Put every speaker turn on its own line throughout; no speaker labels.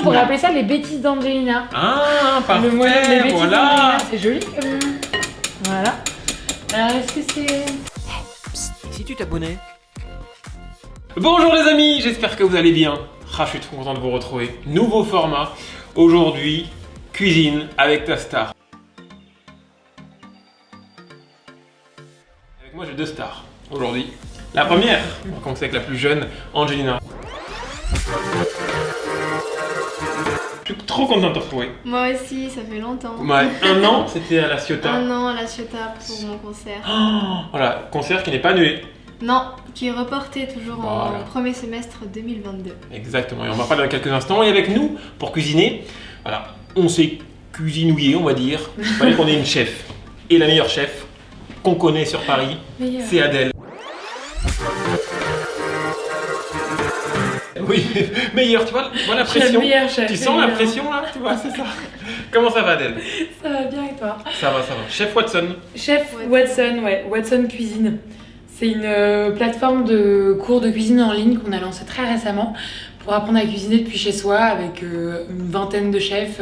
pourrait appeler ça les bêtises d'Angelina.
Ah, parfait,
les bêtises
voilà.
d'Angelina, c'est joli comme nom. Voilà. Alors, est-ce que c'est...
Si tu t'abonnais. Bonjour les amis, j'espère que vous allez bien. Je suis trop content de vous retrouver. Nouveau format. Aujourd'hui, cuisine avec ta star. Avec moi, j'ai deux stars aujourd'hui. La première, on va commencer avec la plus jeune, Angelina. Je suis trop content de te retrouver.
Moi aussi, ça fait longtemps.
Ouais, un an, c'était à la Ciotat.
Un an à la Ciotat pour mon concert.
Oh, voilà, concert qui n'est pas annulé.
Non, qui est reporté toujours
Voilà.
en premier semestre 2022.
Exactement, et on va parler dans quelques instants. Et avec nous, pour cuisiner, voilà, on s'est cuisinouillé, on va dire. Il fallait qu'on ait une chef. Et la meilleure chef qu'on connaît sur Paris, c'est Adèle. Oui, meilleure, tu vois la pression. Tu sens la pression là, tu vois, c'est ça. Comment ça va Adèle?
Ça va bien et toi?
Ça va. Chef Watson.
Chef Watson, ouais, Watson Cuisine. C'est une plateforme de cours de cuisine en ligne qu'on a lancé très récemment pour apprendre à cuisiner depuis chez soi avec une vingtaine de chefs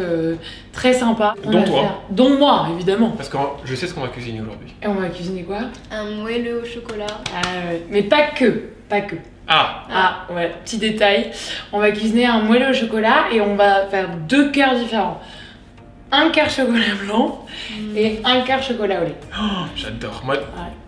très sympas.
Dont toi.
Dont moi, évidemment.
Parce que je sais ce qu'on va cuisiner aujourd'hui.
Et on va cuisiner quoi?
Un moelleux au chocolat.
Mais pas que.
Ah,
Ouais, petit détail. On va cuisiner un moelleux au chocolat et on va faire deux cœurs différents. Un cœur chocolat blanc et un cœur chocolat au lait.
oh, j'adore. Moi,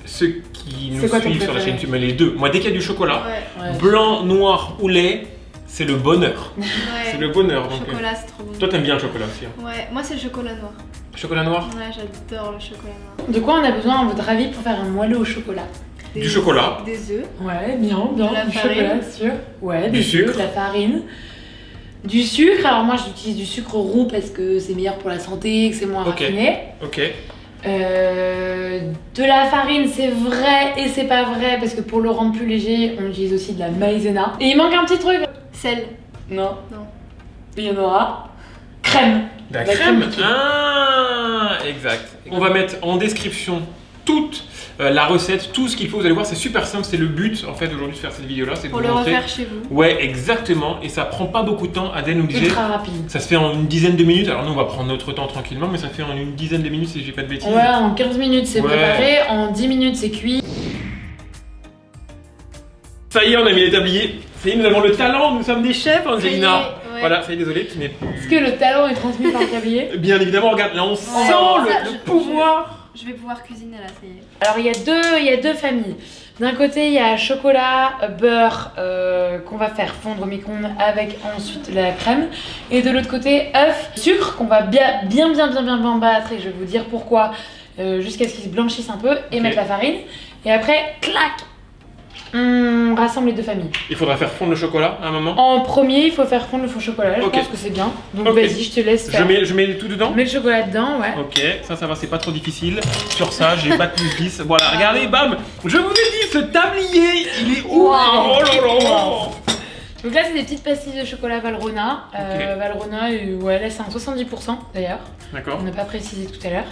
ceux qui nous
C'est quoi ton
suivent sur la chaîne
préféré?
YouTube, mais les deux. Moi, dès qu'il y a du chocolat,
Ouais.
blanc, noir ou lait, c'est le bonheur.
Ouais.
C'est le bonheur. Donc,
Chocolat, c'est trop bon.
toi, t'aimes bien le chocolat aussi. Hein.
Ouais, moi c'est le chocolat noir.
Chocolat noir?
Ouais, j'adore le chocolat noir.
De quoi on a besoin, à votre avis, pour faire un moelleux au chocolat?
Du chocolat.
Des œufs.
Ouais, bien,
De la
du
farine.
chocolat, sûr. Ouais,
Du
des
sucre.
œufs, de la farine. Du sucre, alors moi j'utilise du sucre roux parce que c'est meilleur pour la santé, que c'est moins
Ok.
raffiné.
Ok.
De la farine, c'est vrai et c'est pas vrai parce que pour le rendre plus léger, on utilise aussi de la maïzena. Et il manque un petit truc.
Sel.
Non.
Non.
Il y en aura. Crème.
La
La
crème.
crème liquide.
Ah, exact. On va mettre en description toute la recette, tout ce qu'il faut. Vous allez voir, c'est super simple. C'est le but en fait aujourd'hui de faire cette vidéo-là, c'est de
Pour
vous
le
montrer.
refaire chez vous.
Ouais, exactement. Et ça prend pas beaucoup de temps. Adèle nous disait.
Ultra rapide.
Ça se fait en une dizaine de minutes. Alors nous, on va prendre notre temps tranquillement, mais ça se fait en une dizaine de minutes si j'ai pas de bêtises.
Ouais, en 15 minutes c'est
Ouais.
préparé, en 10 minutes c'est cuit.
Ça y est, on a mis les tabliers. Ça y est, nous avons le talent. Nous sommes des chefs, Angelina.
Ça y est, ouais.
Voilà, ça y est, désolé, tu n'es plus.
Est-ce que le talent est transmis par le tablier?
Bien évidemment, regarde, là on sent
ça,
le pouvoir.
Je vais pouvoir cuisiner là, ça y est.
Alors il y a deux familles. D'un côté il y a chocolat, beurre qu'on va faire fondre au micro-ondes avec ensuite la crème. Et de l'autre côté œuf, sucre qu'on va bien battre et je vais vous dire pourquoi jusqu'à ce qu'il se blanchisse un peu et
Ok.
mettre la farine. Et après, clac, on rassemble les deux familles.
Il faudra faire fondre le chocolat à un moment.
En premier il faut faire fondre le faux chocolat, je
Ok.
pense que c'est bien. Donc
Ok.
vas-y, je te laisse faire.
Je mets tout dedans.
Mets le chocolat dedans, ouais.
Ok, ça va, c'est pas trop difficile. Sur ça, j'ai pas de plus 10. Voilà, regardez, bam. Je vous ai dit, ce tablier, il est ouf.
Wow.
Oh là là.
Donc là c'est des petites pastilles de chocolat Valrhona.
Ok.
Valrhona, ouais là c'est un 70% d'ailleurs.
D'accord.
On n'a pas précisé tout à l'heure.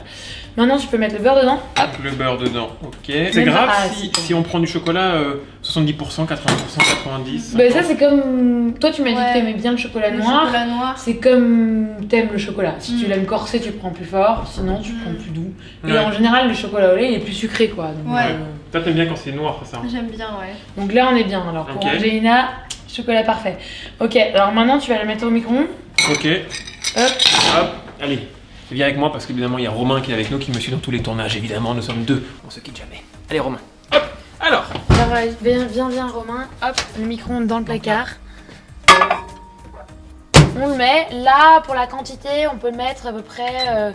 Maintenant tu peux mettre le beurre dedans. Hop.
Le beurre dedans, ok. C'est
Même
grave
pas-
si on prend du chocolat 70%, 80%, 90%.
Bah ça c'est comme... Toi tu m'as dit
Ouais.
que t'aimais bien le chocolat
Le
noir.
chocolat noir.
C'est comme t'aimes le chocolat. Si tu
Mm.
l'aimes corsé tu prends plus fort, sinon tu prends plus doux. Et
Ouais.
en général le chocolat au lait il est plus sucré quoi. Donc,
Ouais.
Toi, t'aimes bien quand c'est noir, c'est ça?
J'aime bien, ouais.
donc là on est bien. Alors pour
Ok.
Angelina, chocolat parfait. Ok, alors maintenant tu vas le mettre au micro-ondes.
Ok.
Hop.
Hop, allez. Viens avec moi parce qu'évidemment il y a Romain qui est avec nous, qui me suit dans tous les tournages. Évidemment, nous sommes deux, on se quitte jamais. Allez Romain. Hop. Alors.
Alors viens Romain. Hop, le micro-ondes dans le placard. On le met. Là, pour la quantité, on peut le mettre à peu près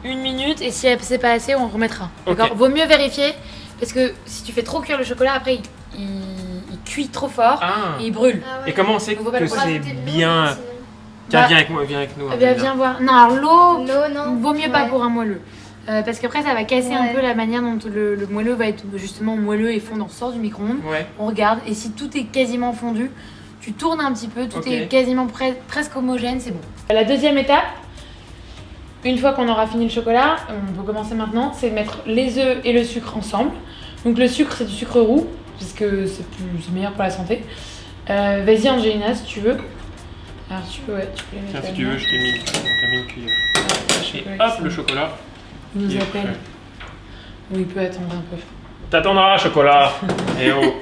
1 minute. Et si c'est pas assez, on remettra. D'accord.
Ok.
Vaut mieux vérifier. Parce que si tu fais trop cuire le chocolat, après il cuit trop fort
Ah.
et il brûle.
Et comment on sait
On va pas
que
le
c'est
rajouter de l'eau,
bien.
sinon.
Tiens,
Bah,
viens avec moi, viens avec nous.
Eh bien,
Angelina.
viens voir. Non, alors l'eau,
L'eau, non.
vaut mieux pas
Ouais.
pour un moelleux. Parce qu'après, ça va casser un
Ouais.
peu la manière dont le moelleux va être justement moelleux et fondant. On sort du micro-ondes.
Ouais.
On regarde et si tout est quasiment fondu, tu tournes un petit peu, tout
Ok.
est quasiment presque homogène, c'est bon. La deuxième étape, une fois qu'on aura fini le chocolat, on peut commencer maintenant, c'est de mettre les œufs et le sucre ensemble. Donc le sucre c'est du sucre roux, puisque c'est meilleur pour la santé. Vas-y Angelina si tu veux. Alors tu peux les mettre.
Tiens, si tu veux, je t'ai mis une cuillère. Et
chocolat
hop, le chocolat.
Il nous
il est
appelle.
prêt.
Oui, il peut attendre un peu.
T'attendras, chocolat. Et oh.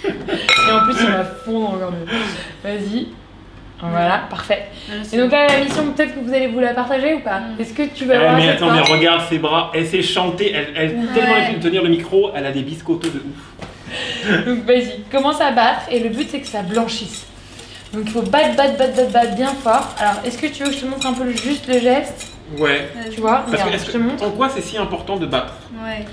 Et en plus, il va fondre encore mieux. Vas-y. Voilà, parfait. Et donc là, la mission, peut-être que vous allez vous la partager ou pas? Est-ce que tu vas voir
Mais
cette
attends, mais
fois
regarde ses bras. Elle sait chanter. Elle tellement elle peut tenir le micro. Elle a des biscottos de ouf.
Donc vas-y, commence à battre et le but c'est que ça blanchisse. Donc il faut battre bien fort. Alors est-ce que tu veux que je te montre un peu juste le geste?
Ouais.
Tu vois,
Parce
regarde,
que,
je te montre.
en quoi c'est si important de battre?
Ouais.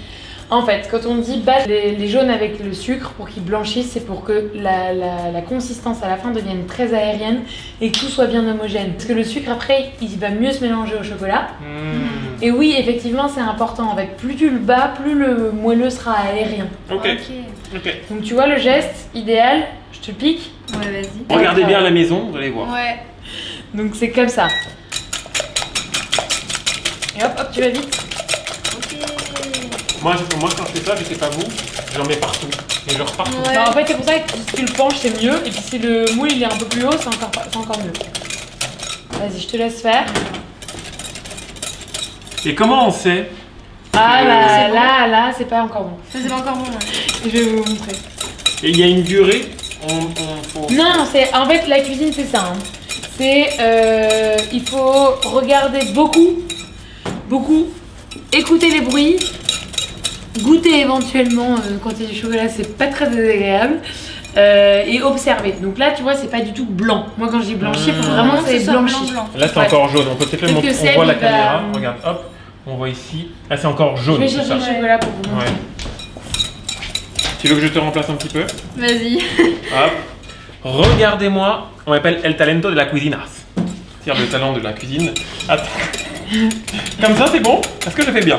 En fait, quand on dit battre les jaunes avec le sucre pour qu'ils blanchissent, c'est pour que la consistance à la fin devienne très aérienne et que tout soit bien homogène. Parce que le sucre après, il va mieux se mélanger au chocolat. Et oui, effectivement, c'est important. En fait, plus tu le bats, plus le moelleux sera aérien.
Ok.
Donc tu vois le geste idéal, je te pique.
Ouais, vas-y.
Regardez bien à la maison, vous allez voir.
Ouais.
Donc c'est comme ça. Et hop, tu vas vite.
Ok.
Moi, quand je fais ça, je sais pas vous, j'en mets partout. Et genre partout.
Ouais.
Non, en fait, c'est pour ça que si tu le penches, c'est mieux. Et puis si le moule il est un peu plus haut, c'est encore mieux. Vas-y, je te laisse faire.
Et comment on sait?
Ah
c'est bon.
là, c'est pas encore bon.
Ça, c'est pas encore bon. Ouais.
Je vais vous montrer.
Et il y a une durée, faut...
Non, c'est en fait la cuisine, c'est ça. Hein. C'est il faut regarder beaucoup, écouter les bruits, goûter éventuellement quand il y a du chocolat, c'est pas très désagréable. Et observer. Donc là, tu vois, c'est pas du tout blanc. Moi, quand je dis blanchi, il faut vraiment que ça ait blanchi.
blanc.
Là, c'est
Ouais.
encore jaune. On peut peut-être le
Peut-être
montrer.
que
On voit la
Seb, il va-
caméra. Regarde, hop. On voit ici. Là, c'est encore
Je
jaune.
vais
c'est
chercher
ça.
le chocolat pour vous montrer.
Ouais. Tu veux que je te remplace un petit peu?
Vas-y.
Hop. Regardez-moi. On m'appelle El Talento de la Cuisinas. C'est-à-dire le talent de la cuisine. Attends. Comme ça, c'est bon? Est-ce que je fais bien?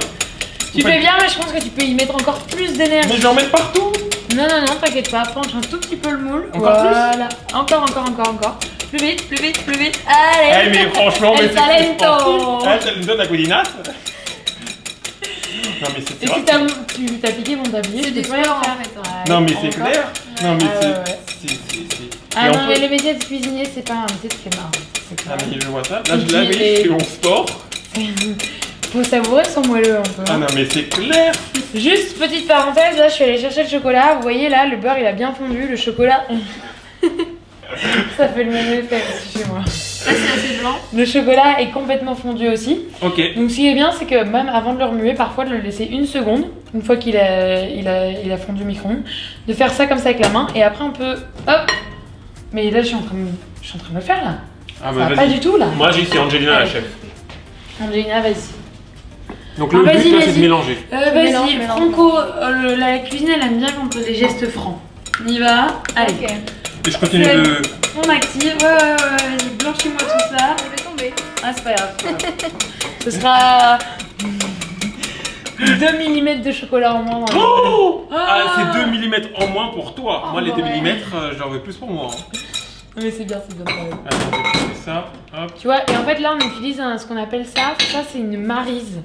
Tu fais bien, mais je pense que tu peux y mettre encore plus d'énergie.
Mais je vais en mettre partout.
Non, t'inquiète pas, penche un tout petit peu le moule.
Encore plus.
Voilà. Encore. Plus vite. Allez.
Eh, mais franchement,
El
mais
Talento.
El Talento de la Cuisinas. Non, mais c'est
Et
vrai.
si tu t'as piqué mon tablier,
C'est
je
du
peux rien
sport,
faire.
en fait, hein.
Non, mais c'est
Encore.
clair. Non, mais
Ah, ouais.
c'est.
Ah
Et on
non, mais
peut-
le métier de cuisinier, c'est pas un métier de flemmard. C'est
Ah,
clair.
mais je vois ça. Là,
Et
je
puis
l'avais,
les-
je fais mon sport.
Faut savourer son moelleux un peu.
Ah non, mais c'est clair.
Juste petite parenthèse, là je suis allée chercher le chocolat. Vous voyez là, le beurre il a bien fondu, le chocolat. Ça fait le même effet aussi chez moi.
Là, c'est assez blanc.
Le chocolat est complètement fondu aussi.
Ok.
Donc ce qui est bien, c'est que même avant de le remuer, parfois de le laisser une seconde, une fois qu'il a fondu au micro-ondes, de faire ça comme ça avec la main et après on peut. Hop. Mais là je suis en train de le faire là.
Ah,
Ça
bah
va
vas-y.
pas du tout là.
Moi, j'ai ici Angelina la
Allez.
chef.
Angelina, vas-y.
Donc, le
Ah,
but,
vas-y,
là, c'est
vas-y.
de mélanger.
Mélange.
Vas-y, Franco, la cuisine elle aime bien quand les gestes francs. On y va. Allez.
Ok.
Et je continue
C'est-
de.
On active. Ouais, vas-y, blanchis-moi tout ça.
Je vais tomber.
Ah, c'est pas grave. Ce sera 2 mm de chocolat en moins dans le-
Oh
Ah.
c'est 2 mm en moins pour toi. Moi, les 2
ouais.
mm, j'en veux plus pour moi. Hein.
Non, mais c'est bien quand même.
Attends, je fais ça. Hop.
Tu vois, et en fait là on utilise ce qu'on appelle ça c'est une maryse.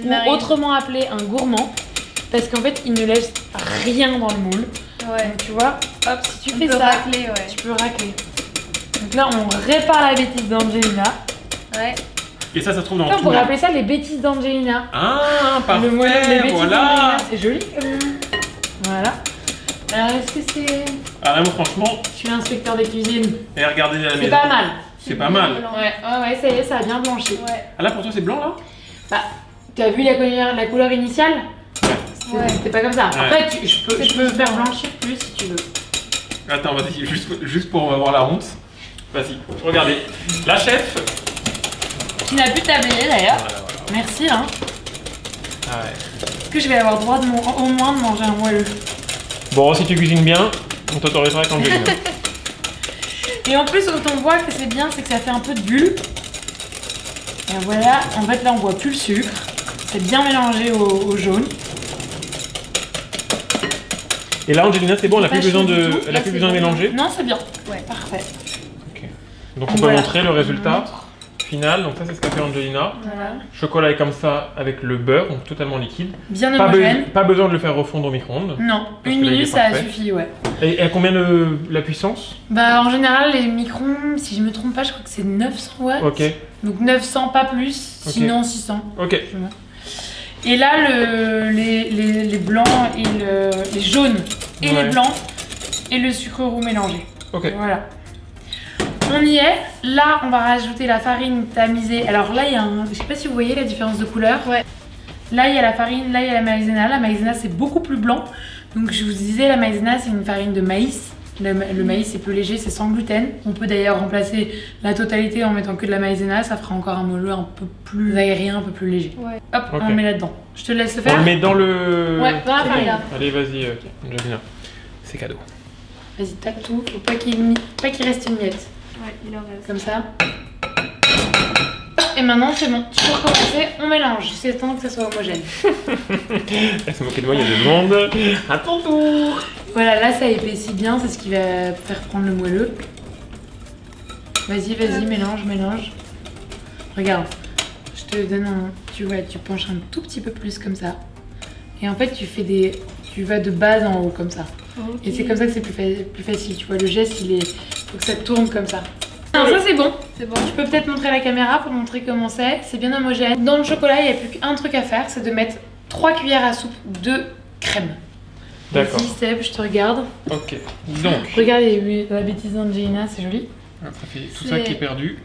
Ou autrement appelé un gourmand. Parce qu'en fait il ne laisse rien dans le moule.
Ouais.
Donc tu vois, hop, si tu
On
fais
peut
ça,
racler, ouais.
tu peux racler. Donc là on répare la bêtise d'Angelina.
Ouais.
Et ça se trouve dans
On
tout.
pourrait
là.
appeler ça les bêtises d'Angelina.
Ah,
Les
parfait.
bêtises
Voilà.
d'Angelina, c'est joli comme nom. Voilà. Alors est-ce que c'est...
Ah, là, moi, franchement,
Je suis inspecteur des cuisines.
et regardez à la
C'est
maison.
pas mal.
C'est pas mal.
Ouais, ça y est, ça a bien blanchi.
Ouais.
Ah, là, pour toi, c'est blanc, là?
Bah, tu as vu la couleur initiale?
Ouais.
C'était pas comme ça.
Ouais.
Après, je peux faire blanchir plus si tu veux.
Attends, vas-y, juste pour avoir la honte. Vas-y, regardez. La chef.
Tu n'as plus tablé d'ailleurs.
Voilà.
Merci, hein.
Ah ouais.
Est-ce que je vais avoir droit au moins de manger un moelleux?
Bon, si tu cuisines bien, on t'autorisera avec Angelina.
Et en plus, quand on voit que c'est bien, c'est que ça fait un peu de bulle. Et voilà, en fait là on voit plus le sucre. C'est bien mélangé au jaune.
Et là, Angelina, c'est bon, elle a
Pas
plus besoin
chaud du
de,
tout.
elle a
Là,
plus
c'est
besoin de
bon.
mélanger.
Non, c'est bien.
Ouais.
Parfait.
Ok. Donc on peut
Voilà.
montrer le résultat. finale. Donc ça, c'est ce qu'a fait Angelina.
Voilà.
Chocolat est comme ça avec le beurre, donc totalement liquide.
Bien
Pas,
homogène.
pas besoin de le faire refondre au micro-ondes.
Non,
Parce
une
que là, il est
minute ça
parfait.
suffit, ouais.
Et à combien la puissance?
Bah en général les microns, si je me trompe pas, je crois que c'est 900 watts.
Ok,
Donc 900 pas plus,
Ok.
sinon 600.
ok.
Et là les blancs et les jaunes et
Ouais.
les blancs et le sucre roux mélangé.
Ok.
Voilà. On y est. Là on va rajouter la farine tamisée. Alors là il y a je sais pas si vous voyez la différence de couleur.
Ouais.
Là il y a la farine, là il y a la maïzena. La maïzena c'est beaucoup plus blanc. Donc je vous disais la maïzena c'est une farine de maïs. Le maïs c'est plus léger, c'est sans gluten. On peut d'ailleurs remplacer la totalité en mettant que de la maïzena, ça fera encore un moelleux un peu plus aérien, un peu plus léger.
Ouais.
Hop,
Ok.
on le met là-dedans. Je te laisse le
On
faire.
le met dans le...
Ouais, dans la
C'est
farine.
là.
Allez, vas-y, Angelina. C'est cadeau.
Vas-y, tape tout, faut pas qu'il reste une miette.
Ouais, il en reste.
Comme ça. Et maintenant c'est bon, tu peux recommencer, on mélange. C'est temps que ça soit homogène.
Elle s'est moquée de moi il y a 2 secondes. À ton tour.
Voilà, là ça épaissit bien, c'est ce qui va faire prendre le moelleux. Vas-y, mélange, mélange. Regarde, je te donne un... Tu vois, tu penches un tout petit peu plus comme ça. Et en fait, tu vas de base en haut comme ça.
Ok.
Et c'est comme ça que c'est plus facile. Tu vois, le geste, faut que ça tourne comme ça. Non, ça c'est bon.
C'est bon.
Je peux peut-être montrer à la caméra pour montrer comment c'est. C'est bien homogène. Dans le chocolat, il n'y a plus qu'un truc à faire, c'est de mettre 3 cuillères à soupe de crème.
D'accord.
Vas-y, Seb, je te regarde.
Ok. Donc,
Regarde la bêtise d'Angelina, c'est joli.
ça fait tout
C'est-
ça qui est perdu.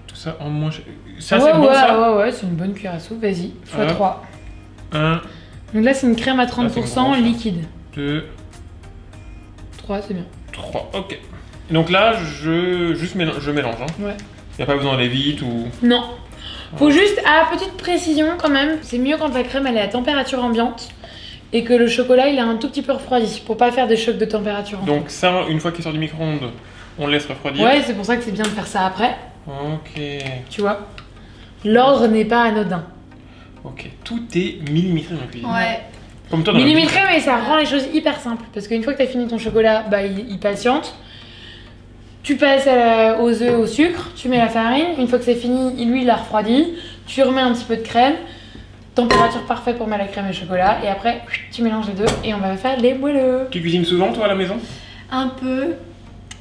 Tout ça en moins... Ça,
ouais,
c'est bon,
ouais,
ça
ouais, c'est une bonne cuillère à soupe. Vas-y,
Hop.
x3.
1,
Donc là, c'est une crème à
c'est une
30%
grosse, hein.
liquide.
2,
3, c'est bien.
3. Ok. Donc là, je mélange. Hein.
Ouais.
Il n'y a pas besoin d'aller vite ou...
Non. Faut juste, à petite précision quand même, c'est mieux quand la crème elle est à température ambiante et que le chocolat il est un tout petit peu refroidi pour pas faire des chocs de température. en
Donc ça, une fois qu'il sort du micro-ondes, on le laisse refroidir.
Ouais, c'est pour ça que c'est bien de faire ça après,
Ok.
tu vois. L'ordre n'est pas anodin.
Ok. Tout est millimétré dans la cuisine.
Ouais.
Comme toi dans la
Millimétré, mais ça rend les choses hyper simples. Parce qu'une fois que tu as fini ton chocolat, bah, il patiente. Tu passes aux œufs, au sucre, tu mets la farine. Une fois que c'est fini, lui, il la refroidit. Tu remets un petit peu de crème. Température parfaite pour mettre la crème et le chocolat. Et après, tu mélanges les deux et on va faire les moelleux.
Tu cuisines souvent, toi, à la maison?
Un peu,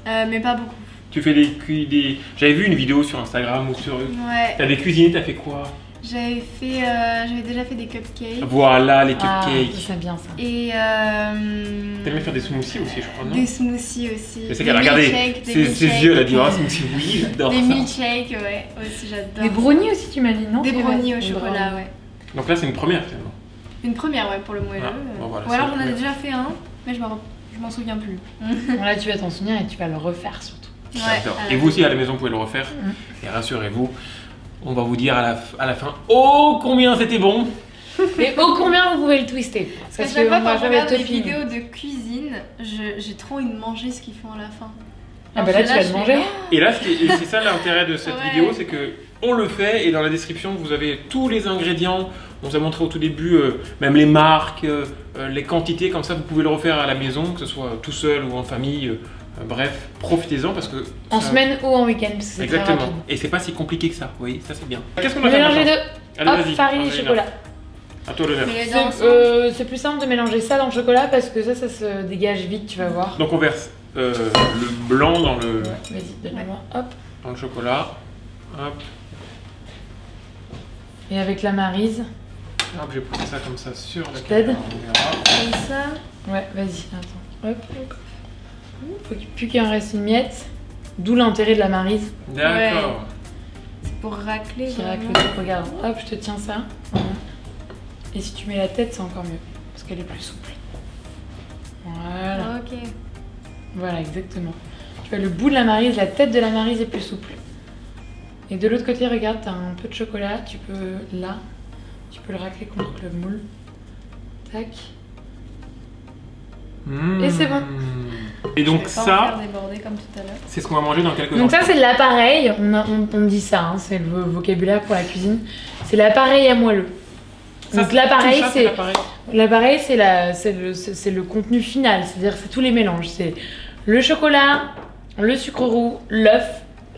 mais pas beaucoup.
Tu fais des... J'avais vu une vidéo sur Instagram ou sur...
Ouais.
T'as des cuisiniers, t'as fait quoi?
J'avais déjà fait des cupcakes.
Voilà, les
Ah,
cupcakes.
c'est bien ça.
Et
T'aimes bien faire des smoothies aussi, je crois, non?
des smoothies aussi.
Je sais
Des
qu'elle a regardé
milkshakes, des
ses
milkshakes.
yeux, elle a dit oh smoothie, oui, j'adore
Des
ça.
milkshakes, ouais, aussi j'adore.
Les brownies aussi, tu m'as dit, non?
Des
C'est vrai.
brownies au
Des
chocolat,
brownies.
ouais.
Donc là, c'est une première finalement.
Une première, ouais, pour le moelleux.
Ah, bon, voilà,
Ou
c'est
alors
la
j'en avais
première.
déjà fait un, mais je m'en souviens plus.
Bon, là, tu vas t'en souvenir et tu vas le refaire surtout.
J'adore.
à la
Et vous aussi à la maison, vous pouvez le refaire. Et rassurez-vous, on va vous dire à la fin oh combien c'était bon.
Et ô combien vous pouvez le twister.
Parce
Parce
qu'à chaque fois
qu'on va
quand je
faire
regarde
le
des
topping.
vidéos de cuisine, j'ai trop envie de manger ce qu'ils font à la fin.
Ah bah là, tu vas le manger.
Et là, et c'est ça l'intérêt de cette
Ouais.
vidéo, c'est que on le fait et dans la description vous avez tous les ingrédients. On vous a montré au tout début même les marques, les quantités, comme ça vous pouvez le refaire à la maison, que ce soit tout seul ou en famille. Bref, profitez-en parce que
En
ça-
semaine ou en week-end, parce que c'est très
Exactement.
rapide.
Et c'est pas si compliqué que ça. Vous voyez, ça c'est bien. Qu'est-ce qu'on va faire
Mélanger les
maintenant?
deux.
Allez,
Hop,
vas-y,
farine et
Angelina.
chocolat.
À toi l'honneur.
Mais les deux ensemble.
C'est plus simple de mélanger ça dans le chocolat parce que ça se dégage vite, tu vas voir.
Donc on verse le blanc dans le,
Vas-y, donne-moi. Hop.
dans le chocolat. Hop,
Et avec la maryse.
hop, j'ai poussé ça comme ça sur la
t'aide
caméra. On verra.
Comme ça.
Ouais, vas-y, attends. Hop. Faut plus qu'il en reste une miette. D'où l'intérêt de la maryse.
D'accord.
C'est pour racler.
Qui racle
vraiment.
le truc. Regarde, hop, je te tiens ça. Voilà. Et si tu mets la tête, c'est encore mieux. Parce qu'elle est plus souple. Voilà.
Ok.
Voilà, exactement. Tu vois, le bout de la maryse, la tête de la maryse est plus souple. Et de l'autre côté, regarde, t'as un peu de chocolat, tu peux, là, tu peux le racler contre le moule. Tac. Et c'est bon.
Et donc
Je vais pas en faire
ça,
déborder comme tout à l'heure.
c'est ce qu'on va manger dans quelques
Donc ça,
instants.
c'est l'appareil, on dit ça, hein, c'est le vocabulaire pour la cuisine. C'est l'appareil à moelleux. Donc
Ça,
l'appareil,
tout ça,
c'est
l'appareil.
l'appareil, c'est le contenu final, c'est-à-dire c'est tous les mélanges. C'est le chocolat, le sucre roux, l'œuf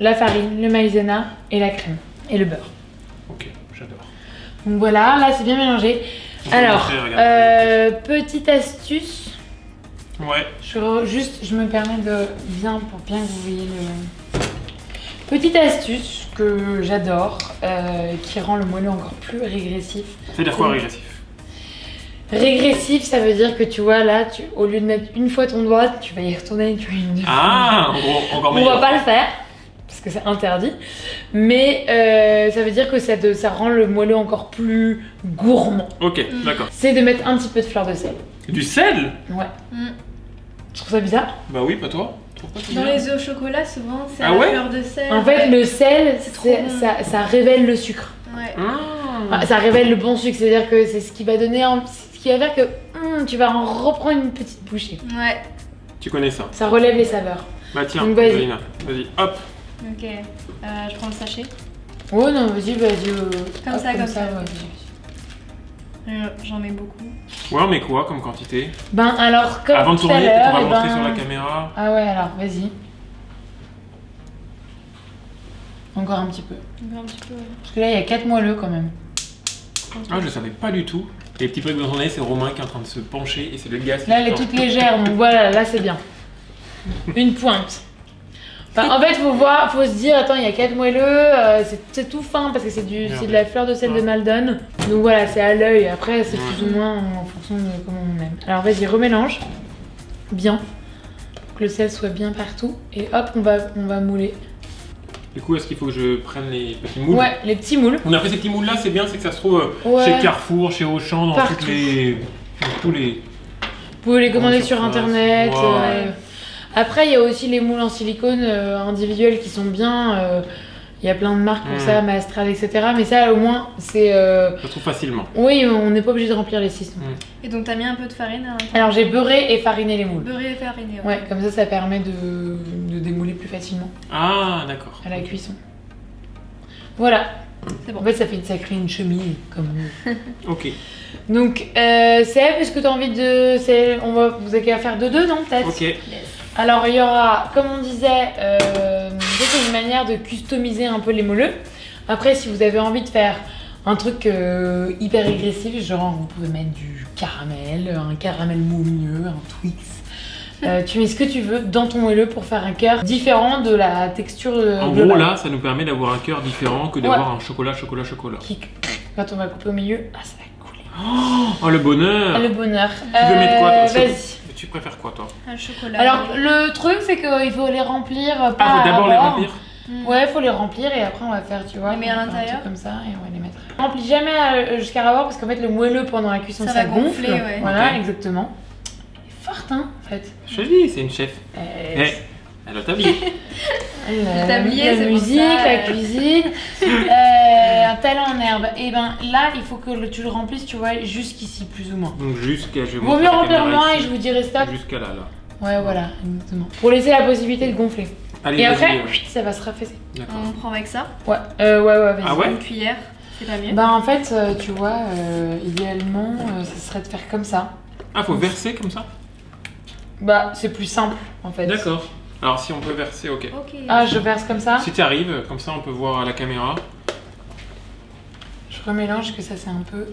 la farine, le maïzena et la crème et le beurre.
Ok, j'adore.
Donc voilà, là c'est bien mélangé.
On peut
Alors,
montrer, regarde.
petite astuce.
Ouais.
Je me permets de pour bien que vous voyez le... Petite astuce que j'adore, qui rend le moelleux encore plus régressif.
C'est-à-dire quoi régressif?
Régressif, ça veut dire que tu vois là, au lieu de mettre une fois ton doigt, tu vas y retourner, tu vas une fois.
Ah, en gros, encore
On
meilleur.
va pas le faire, parce que c'est interdit. Mais ça veut dire que ça rend le moelleux encore plus gourmand.
Ok, d'accord.
C'est de mettre un petit peu de fleur de sel.
Du sel?
Ouais.
Mm.
Je trouve ça bizarre.
Bah oui, pas toi. Tu trouves pas ça
Dans
bien?
les œufs au chocolat, souvent, c'est
Ah
à la
ouais
fleur de sel.
En fait, le sel,
C'est trop bon.
ça révèle le sucre.
Ouais.
Ah, ça révèle le bon sucre, c'est-à-dire que c'est ce qui va donner, ce qui va faire que tu vas en reprendre une petite bouchée.
Ouais.
Tu connais ça.
Ça relève les saveurs.
Bah tiens,
Donc, vas-y.
Angelina, vas-y, hop.
Ok. Je prends le sachet.
Oh non, vas-y.
Comme ça, comme ça.
vas-y.
J'en mets beaucoup.
Ouais, on met quoi comme quantité?
Ben alors, comme
Avant de
tout à
tourner,
l'heure,
on va
eh
montrer
ben-
sur la caméra.
Ah ouais, alors, vas-y. Encore un petit peu.
Un petit peu.
Parce que là, il y a 4 moelleux quand même.
Ah, je savais pas du tout. Les petits trucs de tourner, c'est Romain qui est en train de se pencher et c'est le gaz.
Là, elle est toute légère, donc voilà, là, c'est bien. Une pointe. Enfin, en fait, faut se dire, attends, il y a 4 moelleux, c'est tout fin parce que c'est de la fleur de sel de Maldon. Donc voilà, c'est à l'œil. Après, c'est plus ou moins en fonction de comment on aime. Alors vas-y, remélange bien, que le sel soit bien partout. Et hop, on va mouler.
Du coup, est-ce qu'il faut que je prenne les petits moules?
Ouais, les petits moules.
On a fait ces petits moules là, c'est bien, c'est que ça se trouve
Ouais.
chez Carrefour, chez Auchan, dans
Partout.
dans tous les.
Vous pouvez les commander sur
surface.
internet.
Ouais.
Après, il y a aussi les moules en silicone individuels qui sont bien. Il y a plein de marques pour ça, Maestral, etc. Mais ça, au moins, c'est.
Je le trouve facilement.
Oui, on n'est pas obligé de remplir les 6.
Et donc, t'as mis un peu de farine à l'intérieur.
Alors, j'ai beurré et fariné les moules.
Beurré et fariné.
Ouais, comme ça permet de démouler plus facilement
Ah, d'accord.
à la cuisson. Voilà.
C'est bon.
En fait, ça crée une chemise, comme
Ok.
Donc, Seb, est-ce que tu as envie de. Vous avez qu'à faire de deux, non, peut-être?
Ok.
Alors, il y aura, comme on disait, c'est une manière de customiser un peu les moelleux. Après, si vous avez envie de faire un truc hyper agressif, genre vous pouvez mettre du caramel, un caramel moulueux, un Twix. Tu mets ce que tu veux dans ton moelleux pour faire un cœur différent de la texture
En
globale.
gros, là, ça nous permet d'avoir un cœur différent que d'avoir un chocolat.
Qui, quand on va couper au milieu, ça va couler.
Oh, le bonheur!
Ah, le bonheur.
Tu veux mettre quoi, toi?
Vas-y.
Tu préfères quoi, toi?
Un chocolat.
Alors, le truc, c'est qu'il faut les remplir. Pas
Ah, faut d'abord les
à bord.
remplir?
Ouais, faut les remplir et après on va faire, tu vois,
Les met à
on va faire un
l'intérieur
truc comme ça et on va les mettre. On remplit jamais jusqu'à ravord parce qu'en fait le moelleux pendant la cuisson
Ça
ça
va
gonfle.
gonfler, ouais.
Voilà,
Ok.
exactement. Elle est forte, hein, en fait.
Je te dis, c'est une chef. Elle a tablier.
La
tablier,
la
c'est pour
musique,
ça,
la cuisine, un talent en herbe. Et ben là, il faut que tu le remplisses, tu vois, jusqu'ici, plus ou moins.
Donc jusqu'à. Je vais
Vaut
montrer
mieux
à la
remplir
caméra
moins
ici.
et je vous dirai stop.
Jusqu'à là.
Ouais, voilà, exactement. Pour laisser la possibilité de gonfler.
Allez,
Et
vas-y,
après,
ouais.
ça va se raffaisser.
D'accord.
On prend avec ça.
Ouais, vas-y.
Ah ouais?
Une cuillère, c'est pas mieux.
Bah en fait, tu vois, idéalement, ça serait de faire comme ça.
Ah, faut verser comme ça?
Bah c'est plus simple en fait.
D'accord. Alors si on peut verser, ok.
Ok.
Ah, je verse comme ça.
Si tu arrives, comme ça on peut voir à la caméra.
Je remélange que ça c'est un peu.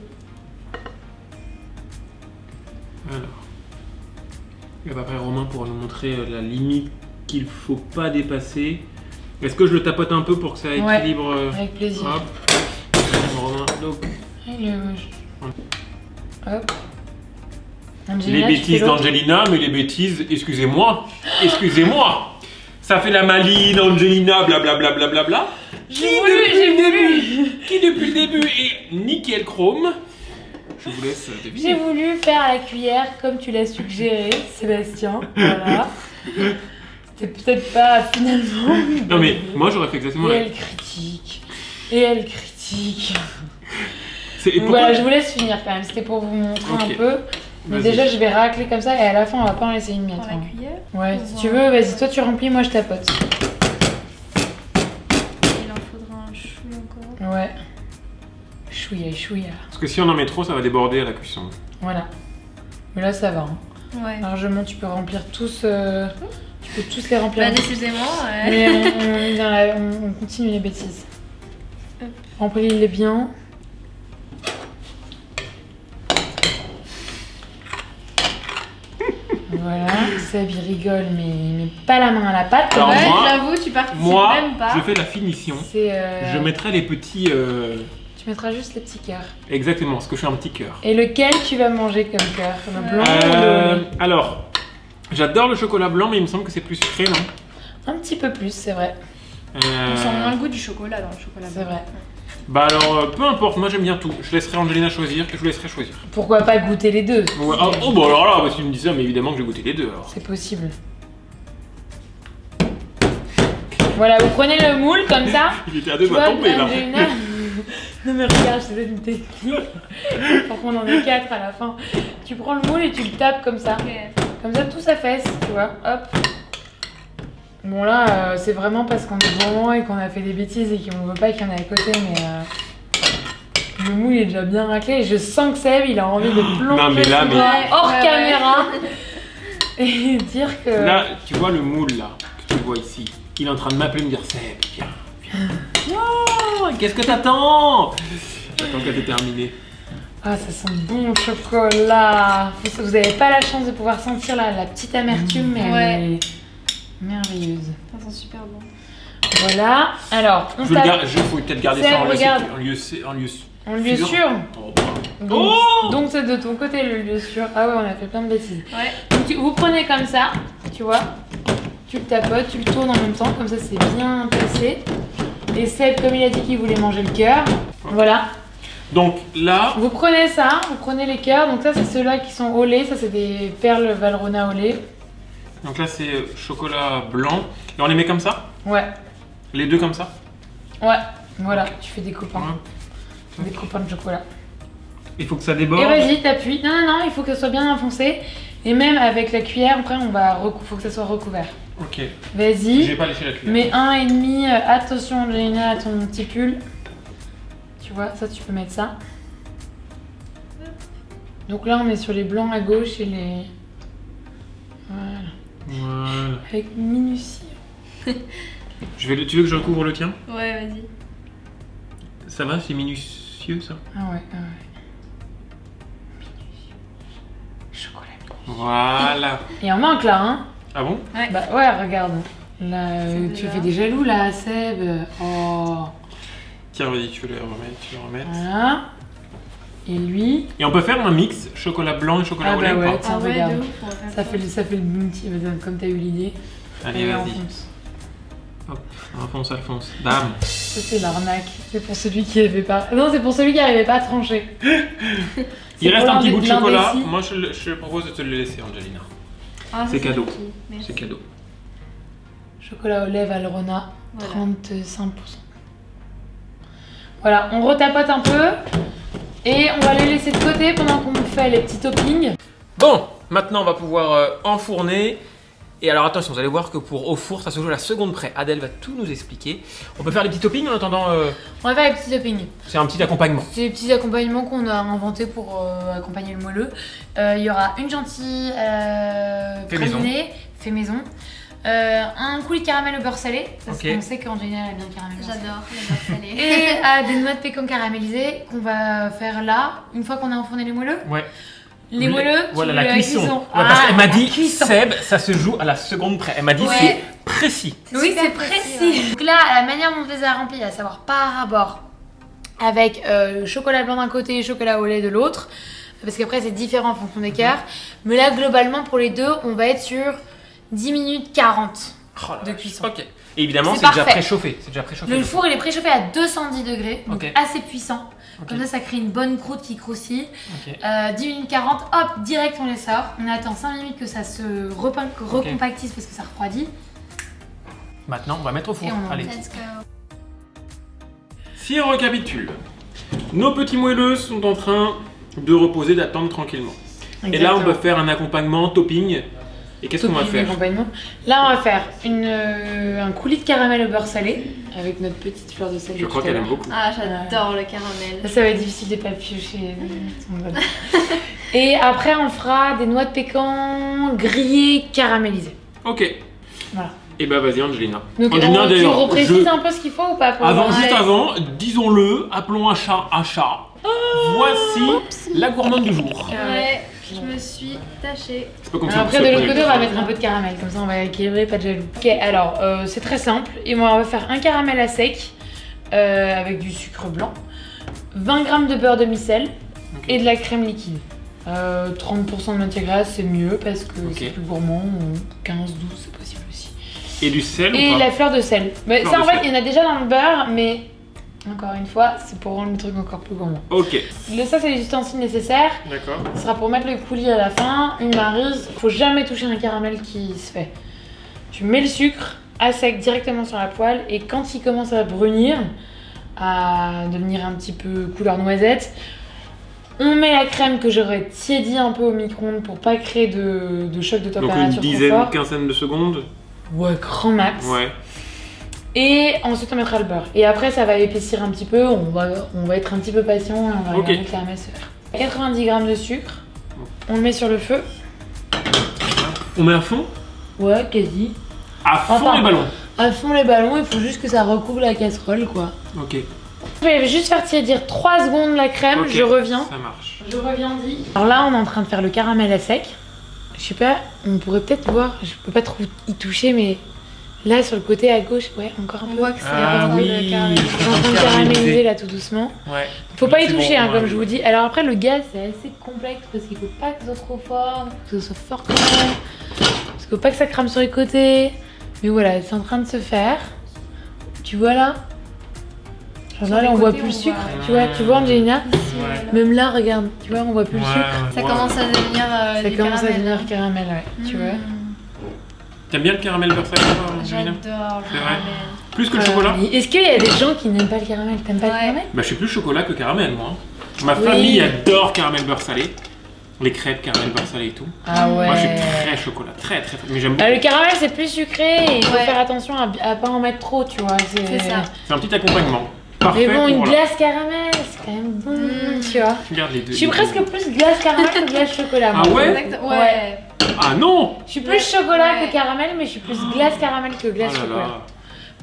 Alors. Et bah après Romain pourra nous montrer la limite qu'il faut pas dépasser. Est-ce que je le tapote un peu pour que ça
Ouais.
équilibre
Avec plaisir.
Hop. Romain, donc.
Allez, hop.
Les
Angelina, tu fais
bêtises
l'autre.
d'Angelina, mais les bêtises, excusez-moi, ça fait la maline, Angelina, blablabla, blablabla.
J'ai voulu.
Qui depuis le début est nickel chrome. Je vous laisse deviner.
J'ai voulu faire à la cuillère comme tu l'as suggéré, Sébastien. Voilà. C'était peut-être pas finalement.
Non mais moi j'aurais fait exactement
Et
la...
elle critique. Et elle critique.
Et
Donc
pourquoi...
voilà, je vous laisse finir quand même. C'était pour vous montrer
Ok.
un peu. Mais
Vas-y.
déjà, je vais racler comme ça et à la fin, on va pas en laisser une
On
miette.
prend la
hein.
cuillère.
Ouais,
Pour
si tu
voir.
veux, vas-y, toi tu remplis, moi je tapote.
Il en faudra un chou encore.
Ouais. Chouïa, chouïa.
Parce que si on en met trop, ça va déborder à la cuisson.
Voilà. Mais là, ça va. Hein.
Ouais.
Largement, tu peux remplir tous. Tu peux tous les remplir.
Bah, décidément.
Mais on continue les bêtises. Remplis-les bien. Voilà, Seb il rigole mais il met pas la main à la pâte.
Alors,
Ouais,
moi-
j'avoue, tu participes
Moi,
même pas.
je fais la finition.
C'est,
Je mettrai les petits...
Tu mettras juste les petits cœurs.
Exactement, parce que je fais un petit cœur.
Et lequel tu vas manger comme cœur? Le blanc ou le lait?
Alors, j'adore le chocolat blanc, mais il me semble que c'est plus sucré, non?
Un petit peu plus, c'est vrai.
On sent moins le goût du chocolat dans le chocolat.
C'est vrai.
Bah alors, peu importe, moi j'aime bien tout. Je laisserai Angelina choisir et je vous laisserai choisir.
Pourquoi pas goûter les deux?
Ouais, oh bah alors là, si tu me dis ça, mais évidemment que je vais goûter les deux alors.
C'est possible. Voilà, vous prenez le moule comme ça.
Il était à
Tu
deux doigts
vois,
de tomber là.
Angelina. Non mais regarde, je te donne une technique. Par contre, on en est 4 à la fin. Tu prends le moule et tu le tapes comme ça. Comme ça, tout s'affaisse, tu vois. Hop. Bon là, c'est vraiment parce qu'on est gourmand et qu'on a fait des bêtises et qu'on veut pas qu'il y en ait à côté, mais le moule est déjà bien raclé et je sens que Seb, il a envie de plonger
Non, mais là,
son
mais-
doigt hors
Ouais, ouais.
caméra et dire que...
Là, tu vois le moule là, que tu vois ici. Il est en train de m'appeler, me dire Seb, viens, viens. Oh, qu'est-ce que t'attends? J'attends qu'elle ait terminé.
Ah, ça sent bon le chocolat. Vous avez pas la chance de pouvoir sentir la petite amertume, mais
Ouais.
elle est merveilleuse.
Ça sent super bon.
Voilà. Alors, on
Je faut
tape
peut-être garder
Seb,
ça en lieu,
regarde.
en lieu
en lieu sûr.
Oh, bah.
Donc,
Oh
donc c'est de ton côté le lieu sûr. Ah ouais, on a fait plein de bêtises.
Ouais.
Donc vous prenez comme ça, tu vois. Tu le tapotes, tu le tournes en même temps, comme ça c'est bien placé. Et Seb, comme il a dit qu'il voulait manger le cœur, voilà.
Donc là,
Vous prenez ça, vous prenez les cœurs. Donc ça c'est ceux-là qui sont au lait, ça c'est des perles Valrhona au lait.
c'est chocolat blanc. Et on les met comme ça?
Ouais,
Les deux comme ça?
ouais. Voilà, tu fais des copains.
Ouais.
Des copains de chocolat.
Il faut que ça déborde.
Et vas-y, t'appuies. Non, non, non, il faut que ça soit bien enfoncé. Et même avec la cuillère, après, faut que ça soit recouvert.
Ok.
Vas-y.
J'ai pas léché la cuillère.
Mets 1,5. Attention, Angelina, à ton petit pull. Tu vois, ça, tu peux mettre ça. Donc là, on est sur les blancs à gauche et les... Voilà.
Voilà.
Avec minutie.
Tu veux que je recouvre le tien?
Ouais, vas-y.
Ça va, c'est minutieux ça?
Ah ouais, ah ouais. Minutie. Chocolat.
Voilà.
Il en manque là, hein?
Ah bon?
Bah ouais, regarde. Là,
C'est
tu
déjà-
fais des jaloux là, Seb. Oh.
Tiens, vas-y, tu veux le remettre.
Voilà. Et lui.
Et on peut faire un mix chocolat blanc et chocolat
Ah
au lait
bah
ou
ouais.
pas?
Tiens,
Ah ouais,
regarde.
de ouf, on va faire
Ça fait le bounty, comme t'as eu l'idée.
Allez,
Et
vas-y.
enfonce.
Hop, Alphonse. Bam.
Ça c'est l'arnaque. C'est pour celui qui avait pas. Non, c'est pour celui qui arrivait pas à trancher.
Il reste un petit bout de chocolat.
l'indécis.
Moi, je propose de te le laisser, Angelina.
Ah,
C'est cadeau.
gentil. Merci.
C'est cadeau.
Chocolat au lait Valrhona,
Voilà.
35%. Voilà, on retapote un peu. Et on va les laisser de côté pendant qu'on fait les petits toppings.
Bon, maintenant on va pouvoir enfourner. Et alors attention, vous allez voir que pour au four, ça se joue à la seconde près. Adèle va tout nous expliquer. On peut faire des petits toppings en attendant.
On va faire les petits toppings.
C'est un petit accompagnement.
C'est des petits accompagnements qu'on a inventés pour accompagner le moelleux. Il y aura une gentille
Fait maison.
pralinée, fait maison. Un coulis de caramel au beurre salé, parce
Ok.
qu'on sait qu'Angelina elle a bien le caramel au beurre salé.
J'adore le beurre salé.
Et des noix de pécan caramélisées qu'on va faire là, une fois qu'on a enfourné les moelleux.
Ouais.
Les moelleux, tu
Voilà,
veux
la cuisson. Ouais,
Ah,
parce qu'elle m'a
la
dit,
cuisson.
Seb, ça se joue à la seconde près. Elle m'a dit,
Ouais.
c'est précis.
Oui,
super
c'est
précis,
précis. Donc là, la manière dont on les a remplis, à savoir par rapport avec chocolat blanc d'un côté et chocolat au lait de l'autre, parce qu'après c'est différent en fonction des cœurs. Mais là, globalement, pour les deux, on va être sur 10 minutes 40
Oh la
de
vache.
cuisson.
Ok. Et évidemment,
C'est
c'est déjà
parfait.
préchauffé. C'est déjà préchauffé.
Le four, il est préchauffé à 210 degrés, donc
Ok.
assez puissant.
Ok.
Comme ça crée une bonne croûte qui croustille.
Ok.
10 minutes 40, hop, direct on les sort. On attend 5 minutes que ça se recompactise parce que ça refroidit.
Maintenant, on va mettre au four.
Et on
Allez.
Let's go.
Si on récapitule, nos petits moelleux sont en train de reposer, d'attendre tranquillement. Et là, on peut faire un accompagnement topping. Et qu'est-ce qu'on va faire?
Là, on va faire un coulis de caramel au beurre salé avec notre petite fleur de sel.
Je crois qu'elle aime beaucoup.
Ah, j'adore le caramel.
Ça va être difficile de pas piocher. Et après, on fera des noix de pécan grillées caramélisées.
Ok.
Voilà.
Et bah vas-y Angelina.
Donc
Angelina,
tu
d'ailleurs,
reprécises un peu ce qu'il faut ou pas pour
juste avant, disons-le, appelons un chat un chat. Voici la gourmande du jour.
Ouais, je me suis tachée.
C'est pas comme
Alors
ça
après
que
de
ça
l'autre
peut
côté
être
on va
chat.
mettre un peu de caramel, comme ça on va équilibrer, pas de jaloux. Ok alors c'est très simple, et moi on va faire un caramel à sec avec du sucre blanc, 20 g de beurre demi-sel et de la crème liquide. 30% de matière grasse c'est mieux parce que c'est plus gourmand, ou 15-12 c'est possible aussi.
Et du sel
Et
ou pas
la fleur de sel. Mais
Fleur
ça
de
en fait
sel.
il y en a déjà dans le beurre mais encore une fois c'est pour rendre le truc encore plus gourmand.
Ok,
Ça c'est les ustensiles nécessaires.
d'accord.
Ce sera pour mettre le coulis à la fin, une maryse. Faut jamais toucher un caramel qui se fait. Tu mets le sucre à sec directement sur la poêle et quand il commence à brunir, à devenir un petit peu couleur noisette, on met la crème que j'aurais tiédie un peu au micro-ondes pour pas créer de choc de
Donc
température
une
trop
dizaine,
fort.
quinzaine de secondes.
Ouais, grand max.
Ouais.
Et ensuite on mettra le beurre. Et après ça va épaissir un petit peu, on va être un petit peu patient et on va regarder le caramel se faire. 90 g de sucre, on le met sur le feu.
On met à fond
Ouais, quasi.
À fond
Enfin,
les ballons.
À fond les ballons, il faut juste que ça recouvre la casserole quoi.
Ok.
Je vais juste faire tiédir 3 secondes la crème,
Ok,
je reviens.
Ça marche.
Je reviens dit. Alors là on est en train de faire le caramel à sec. Je sais pas, on pourrait peut-être voir, je peux pas trop y toucher mais là sur le côté à gauche, ouais encore un
On
peu.
voit que c'est
Ah
en train
oui.
de caraméliser.
Je suis en train de caraméliser là tout doucement.
Ouais.
Faut pas y
C'est
toucher
bon,
hein, comme
ouais.
je vous dis. Alors après le gaz c'est assez complexe parce qu'il faut pas que ce soit trop fort, que ce soit fort quand même. Parce qu'il faut pas que ça crame sur les côtés. Mais voilà, c'est en train de se faire. Tu vois là? Genre
Sur
là
les
on voit
côtés,
plus le
on
sucre.
voit-
Tu vois Angelina?
Ici,
Ouais.
là.
Même là regarde, tu vois on voit plus le sucre.
Ça commence à devenir
Ça
du
commence à
caramel,
devenir
hein.
caramel, ouais. Tu vois?
T'aimes bien le caramel beurre salé, toi, Angelina
J'adore le
C'est vrai.
caramel.
Plus que le chocolat
Mais est-ce qu'il y a des gens qui n'aiment pas le caramel? T'aimes pas le
Ouais.
caramel?
Bah je suis plus chocolat que caramel moi. Ma
Oui.
famille adore caramel beurre salé. Les crêpes caramel beurre salé et tout.
Ah ouais.
Moi je suis très chocolat, très. Mais j'aime beaucoup.
Le caramel c'est plus sucré et il faut
Ouais.
faire attention à pas en mettre trop, tu vois.
C'est ça.
C'est un petit accompagnement. Parfait
Mais bon, une
pour
glace caramel, c'est quand même bon, tu vois.
Regarde les deux.
Je suis presque plus glace caramel que glace chocolat. moi.
Ah ouais
Exact- Ouais.
Ah non.
Je suis plus chocolat
Ouais.
que caramel, mais je suis plus glace caramel que glace
Oh là
chocolat.
là.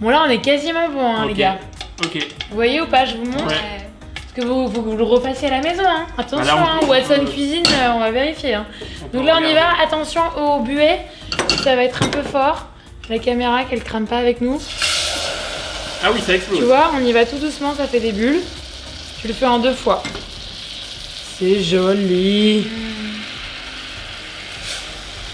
Bon là, on est quasiment bon, hein,
Ok.
les gars.
Ok.
Vous voyez ou pas? Je vous montre.
Ouais.
Ouais.
Parce que faut que vous le refassiez à la maison, hein. Attention,
Bah là, on peut-
Watson Cuisine, on va vérifier. Hein.
peut
Donc là, on y
regarder.
va. Attention au buée, ça va être un peu fort. La caméra, qu'elle crame pas avec nous.
Ah oui, ça explose.
Tu vois, on y va tout doucement, ça fait des bulles. Tu le fais en 2 fois. C'est joli.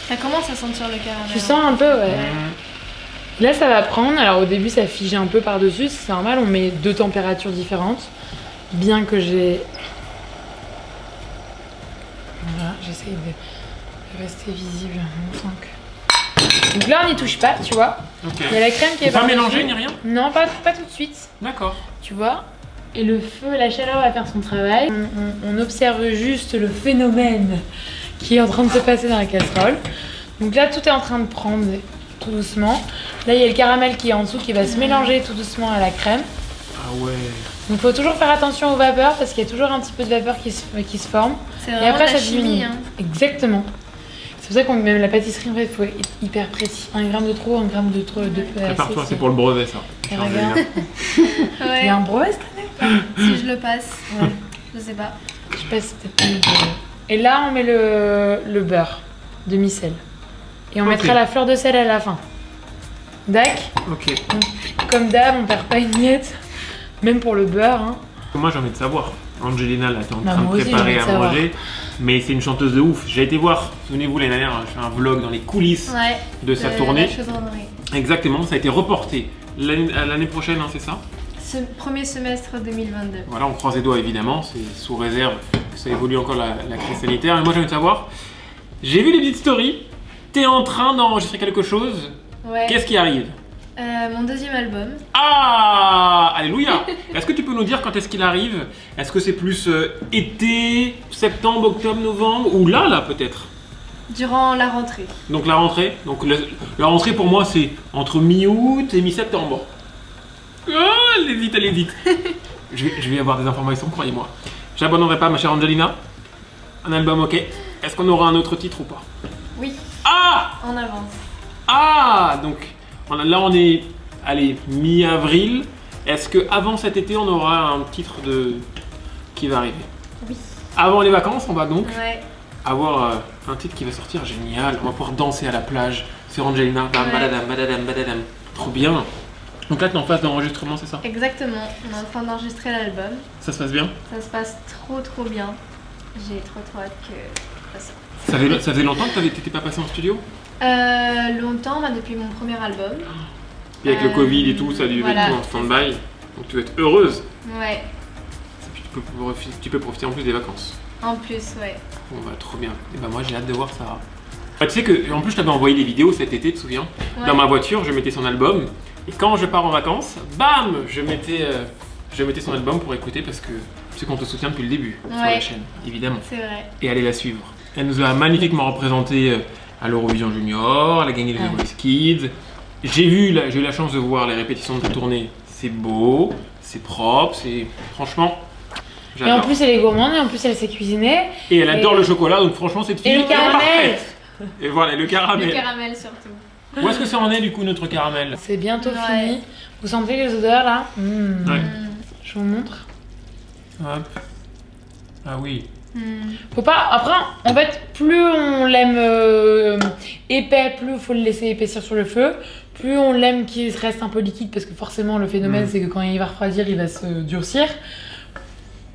Ça commence à sentir le caramel.
Tu sens un peu, ouais.
Mmh.
Là, ça va prendre. Alors, au début, ça fige un peu par-dessus. C'est normal, on met 2 températures différentes. Bien que j'ai. Voilà, j'essaye de rester visible. Donc là, on n'y touche pas, tu vois.
Ok.
Il y a la crème qui est
Faut pas
par-dessus.
mélanger ni rien.
Non, pas tout de suite.
D'accord.
Tu vois. Et le feu, la chaleur va faire son travail. On observe juste le phénomène qui est en train de se passer dans la casserole. Donc là, tout est en train de prendre tout doucement. Là, il y a le caramel qui est en dessous qui va se mélanger tout doucement à la crème.
Ah ouais.
Donc il faut toujours faire attention aux vapeurs parce qu'il y a toujours un petit peu de vapeur qui se forme.
C'est
Et
vraiment
après,
de la
ça diminue.
chimie. Hein.
Exactement. C'est pour ça qu'on même la pâtisserie, en fait, il faut être hyper précis. 1 gramme de trop, 1 gramme de trop, de peu assez.
Prépare-toi, c'est pour le brevet ça.
Et regarde. Il y
Ouais.
a un brevet cette année.
Si je le passe,
Ouais.
je sais pas.
Je passe peut-être pas le brevet. Et là, on met le beurre demi-sel. Et on
Ok.
mettra la fleur de sel à la fin. Dac.
Ok.
Comme d'hab, on perd pas une miette. Même pour le beurre. Hein.
Moi j'ai envie de savoir. Angelina là, t'es en
Bah,
train de
moi aussi,
préparer
j'ai
à
envie de savoir.
manger. Mais c'est une chanteuse de ouf. J'ai été voir, souvenez-vous l'année dernière, je fais un vlog dans les coulisses
Ouais.
de sa tournée.
La chaudronnerie.
Exactement, ça a été reporté l'année prochaine, hein, c'est ça?
Ce premier semestre 2022.
Voilà, on croise les doigts évidemment, c'est sous réserve que ça évolue encore la crise sanitaire. Et moi j'ai envie de savoir, j'ai vu les petites stories, t'es en train d'enregistrer quelque chose,
Ouais.
qu'est-ce qui arrive?
Mon deuxième album.
Ah, alléluia. Est-ce que tu peux nous dire quand est-ce qu'il arrive? Est-ce que c'est plus été, septembre, octobre, novembre, ou là peut-être?
Durant la rentrée.
Donc la rentrée. Donc la rentrée pour moi c'est entre mi-août et mi-septembre. Ah, elle hésite. je vais avoir des informations, croyez-moi. J'abandonnerai pas ma chère Angelina. Un album ok. Est-ce qu'on aura un autre titre ou pas?
Oui,
Ah,
en avance.
Ah, donc là on est, allez, mi-avril. Est-ce que avant cet été on aura un titre qui va arriver?
Oui.
Avant les vacances, on va donc
Ouais.
avoir un titre qui va sortir génial. On va pouvoir danser à la plage sur Angelina. Bam,
Ouais.
badadam, badadam, badadam. Trop bien. Donc là, tu es en phase d'enregistrement, c'est ça?
Exactement. On est en train d'enregistrer l'album.
Ça se passe bien?
Ça se passe trop bien. J'ai trop hâte que ça sorte.
Ça faisait longtemps que t'étais pas passé en studio?
Longtemps, depuis mon premier album.
Et avec le Covid et tout, ça a dû
voilà.
être tout en stand-by. Donc tu vas être heureuse.
Ouais.
Et puis tu peux profiter en plus des vacances.
En plus, ouais.
Bon bah trop bien. Et bah moi j'ai hâte de voir ça. Bah, tu sais que en plus je t'avais envoyé des vidéos cet été, tu te souviens?
Ouais.
Dans ma voiture, je mettais son album. Et quand je pars en vacances, bam, je mettais son album pour écouter parce que c'est qu'on te soutient depuis le début sur
Ouais.
la chaîne, évidemment.
C'est vrai.
Et allez la suivre. Elle nous a magnifiquement représenté à l'Eurovision Junior, elle a gagné les
Ouais.
The Voice Kids. J'ai eu la chance de voir les répétitions de ta tournée. C'est beau, c'est propre, c'est franchement.
Et en
J'adore.
plus, elle est gourmande et en plus, elle sait cuisiner.
Et elle adore
et-
le chocolat, donc franchement cette fille
Et le
est
caramel.
parfaite. Et voilà, le
Le
caramel.
caramel surtout.
Où est-ce que ça en est du coup notre caramel?
C'est bientôt
Ouais.
fini. Vous sentez les odeurs là?
Ouais.
Je vous montre.
Hop. Ah oui.
Faut pas. Après, en fait, plus on l'aime épais, plus il faut le laisser épaissir sur le feu. Plus on l'aime qu'il reste un peu liquide, parce que forcément, le phénomène, c'est que quand il va refroidir, il va se durcir.